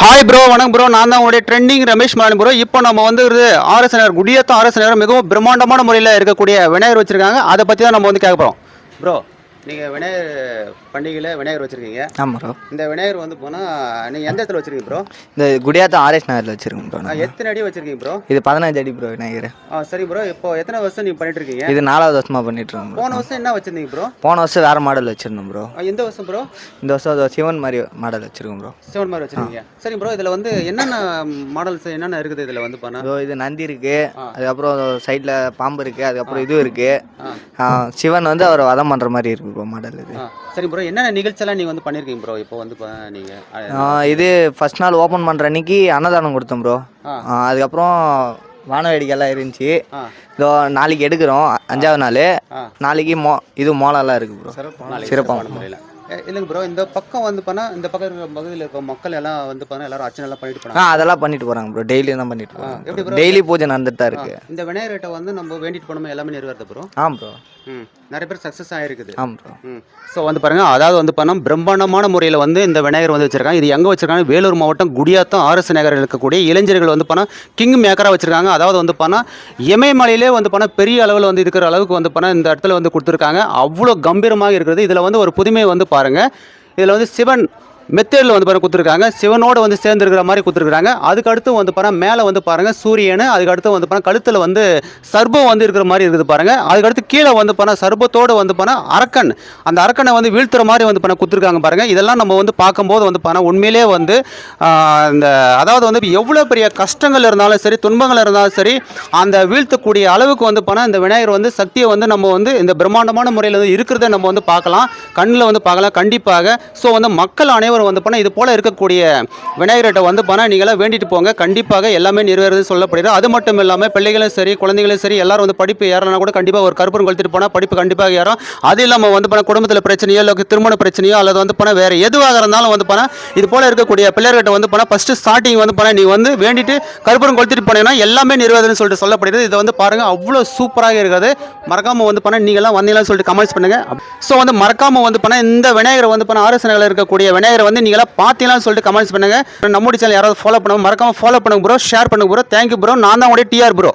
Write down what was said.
Hi bro, வணக்கம் bro. நான் தான் உங்களுடைய ட்ரெண்டிங் ரமேஷ் மாலன் ப்ரோ. இப்போ நம்ம வந்து ஆர்எஸ் நகர் குடியாத்தம் ஆர்எஸ் நகர் மிகவும் பிரம்மாண்டமான முறையில் இருக்கக்கூடிய விநாயகர் வச்சிருக்காங்க. அதை பற்றி தான் நம்ம வந்து கேட்க போகிறோம். ப்ரோ, நீங்கள் விநாயகர் பண்டிகையில் விநாயகர் வச்சுருக்கீங்க. ஆமாம் ப்ரோ. இந்த விநாயகர் வந்து போனால் நீங்கள் எந்த இடத்துல வச்சுருக்கீங்க ப்ரோ? இந்த குடியாத்தம் ஆர்எஸ் நகரில் வச்சுருக்கோம் ப்ரோ. எத்தனை அடி வச்சுருக்கீங்க ப்ரோ? இது 15 அடி ப்ரோ விநாயகர். சரி ப்ரோ. இப்போ எத்தனை வருஷம் நீங்கள் பண்ணிட்டு இருக்கீங்க? இது 4வது வருஷமாக பண்ணிட்டுருக்கோம் ப்ரோ. போன வருஷம் என்ன வச்சுருந்தீங்க ப்ரோ? போன வருஷம் வேறு மாடல் வச்சுருந்தோம் ப்ரோ. எந்த வருஷம் ப்ரோ? இந்த வருஷம் அது சிவன் மாதிரி மாடல் வச்சுருக்கோம் ப்ரோ. சிவன் மாதிரி வச்சுருக்கீங்க. சரி ப்ரோ, இதில் வந்து என்னென்ன மாடல்ஸ் என்னென்ன இருக்குது இதில் வந்து பண்ணால்? ப்ரோ இது நந்தி இருக்குது, அதுக்கப்புறம் சைடில் பாம்பு இருக்குது, அதுக்கப்புறம் இது இருக்குது. சிவன் வந்து அவர் வதம் பண்ணுற மாதிரி இருக்குது ப்ரோ மாடல் இது. சரி ப்ரோ, என்னென்ன நிகழ்ச்சியெல்லாம் நீங்கள் வந்து பண்ணியிருக்கீங்க ப்ரோ? இப்போ வந்து நீங்கள் இது ஃபஸ்ட் நாள் ஓப்பன் பண்ணுற அன்னைக்கு அன்னதானம் கொடுத்தோம் ப்ரோ. அதுக்கப்புறம் வான வேடிக்கைலாம் இருந்துச்சு. இதோ நாளைக்கு எடுக்கிறோம், 5வது நாள். நாளைக்கு இது மோளம்லாம் இருக்குது ப்ரோ. சிறப்பான முறையில் இல்லைங்க ப்ரோ. இந்த பக்கம் வந்து பண்ணால் இந்த பக்கம் இருக்கிற பகுதியில் இருக்க மக்கள் எல்லாம் வந்து பண்ணால் எல்லாரும் அர்ச்சனை எல்லாம் பண்ணிட்டு போனாங்க. அதெல்லாம் பண்ணிட்டு போகிறாங்க ப்ரோ. டெய்லியும் தான் பண்ணிட்டு போகிறாங்க. எப்படி ப்ரோ? டெய்லி பூஜை நடந்துட்டு தான் இருக்குது. இந்த விநாயகர்கிட்ட வந்து நம்ம வேண்டிட்டு போனோம் எல்லாமே நிறைவேறுது ப்ரோ. ப்ரோ. நிறைய பேர் சக்ஸஸ் ஆகிருக்குது. ப்ரோ. ஸோ வந்து பாருங்கள், அதாவது வந்து பண்ணால் பிரம்மாண்டமான முறையில் வந்து இந்த விநாயகர் வந்து வச்சுருக்காங்க. இது எங்கே வச்சுருக்காங்க? வேலூர் மாவட்டம் குடியாத்தம் ஆர்எஸ் நகரில் இருக்கக்கூடிய இளைஞர்கள் வந்து பண்ணால் கிங் மேக்கராக வச்சுருக்காங்க. அதாவது வந்து பண்ணால் இமயமலையிலே வந்து பண்ணால் பெரிய அளவில் வந்து இருக்கிற அளவுக்கு வந்து பண்ணால் இந்த இடத்துல வந்து கொடுத்துருக்காங்க. அவ்வளோ கம்பீரமாக இருக்கிறது. இதில் வந்து ஒரு புதுமை வந்து பாருங்கள். இதில் வந்து சிவன் மெத்தேடில் வந்து பாருங்கள் கொடுத்துருக்காங்க. சிவனோடு வந்து சேர்ந்துருக்கிற மாதிரி கொடுத்துருக்காங்க. அதுக்கடுத்து வந்து பாருங்கள் மேலே வந்து பாருங்கள் சூரியன், அதுக்கடுத்து வந்து பாருங்கள் கழுத்தில் வந்து சர்பம் வந்து இருக்கிற மாதிரி இருக்குது பாருங்கள். அதுக்கடுத்து கீழே வந்து பாருங்கள் சர்பத்தோடு வந்து பாருங்கள் அரக்கன், அந்த அரக்கனை வந்து வீழ்த்துற மாதிரி வந்து பாருங்கள் கொடுத்துருக்காங்க பாருங்கள். இதெல்லாம் நம்ம வந்து பார்க்கும்போது வந்து பாருங்கள் உண்மையிலே வந்து இந்த அதாவது வந்து எவ்வளோ பெரிய கஷ்டங்கள் இருந்தாலும் சரி, துன்பங்கள் இருந்தாலும் சரி, அந்த வீழ்த்தக்கூடிய அளவுக்கு வந்து பாருங்கள் இந்த விநாயகர் வந்து சக்தியை வந்து நம்ம வந்து இந்த பிரம்மாண்டமான முறையில் வந்து இருக்கிறத நம்ம வந்து பார்க்கலாம், கண்ணில் வந்து பார்க்கலாம் கண்டிப்பாக. ஸோ வந்து மக்கள் அனைவரும் வந்து பண்ண இது போல இருக்கக்கூடிய விநாயகர்கிட்ட வந்து பண்ண நீங்களாம் வேண்டிட்டு போங்க, கண்டிப்பாக எல்லாமே நிறைவேறது சொல்லப்படுகிறது. அது மட்டும் இல்லாமல் பிள்ளைகளும் சரி குழந்தைகளும் சரி எல்லாரும் வந்து படிப்பு ஏறலாம் கூட கண்டிப்பாக ஒரு கற்பூரம் கொளுத்திட்டு போனால் படிப்பு கண்டிப்பாக ஏறும். அது இல்லாமல் வந்து பண்ண குடும்பத்தில் பிரச்சனையோ இல்லை திருமண பிரச்சனையோ அல்லது வந்து பண்ண வேறு எதுவாக இருந்தாலும் வந்து பண்ண இது போல இருக்கக்கூடிய பிள்ளைகிட்ட வந்து பண்ண ஃபஸ்ட்டு ஸ்டார்டிங் வந்து பண்ண நீ வந்து வேண்டிட்டு கற்பூரம் கொளுத்திட்டு போனீங்கன்னா எல்லாமே நிறைவேறுதுன்னு சொல்லிட்டு சொல்லப்படுகிறது. இதை வந்து பாருங்கள் அவ்வளோ சூப்பராக இருக்கிறது. மறக்காமல் வந்து பண்ண நீங்களாம் வந்தீங்களான்னு சொல்லிட்டு கமெண்ட்ஸ் பண்ணுங்கள். ஸோ வந்து மறக்காமல் வந்து பண்ண இந்த விநாயகர் வந்து பண்ண ஆர்எஸ் நகரில் இருக்கக்கூடிய விநாயகர் வந்து நீங்களா பார்த்தீங்களான்னு சொல்லிட்டு கமெண்ட்ஸ் பண்ணுங்க. நம்முடைய சேனல் யாராவது ஃபாலோ பண்ணுங்க, மறக்காம ஃபாலோ பண்ணுங்க ப்ரோ, ஷேர் பண்ணுங்க ப்ரோ. Thank you bro. நான் தான் உங்களுடைய டிஆர் ப்ரோ.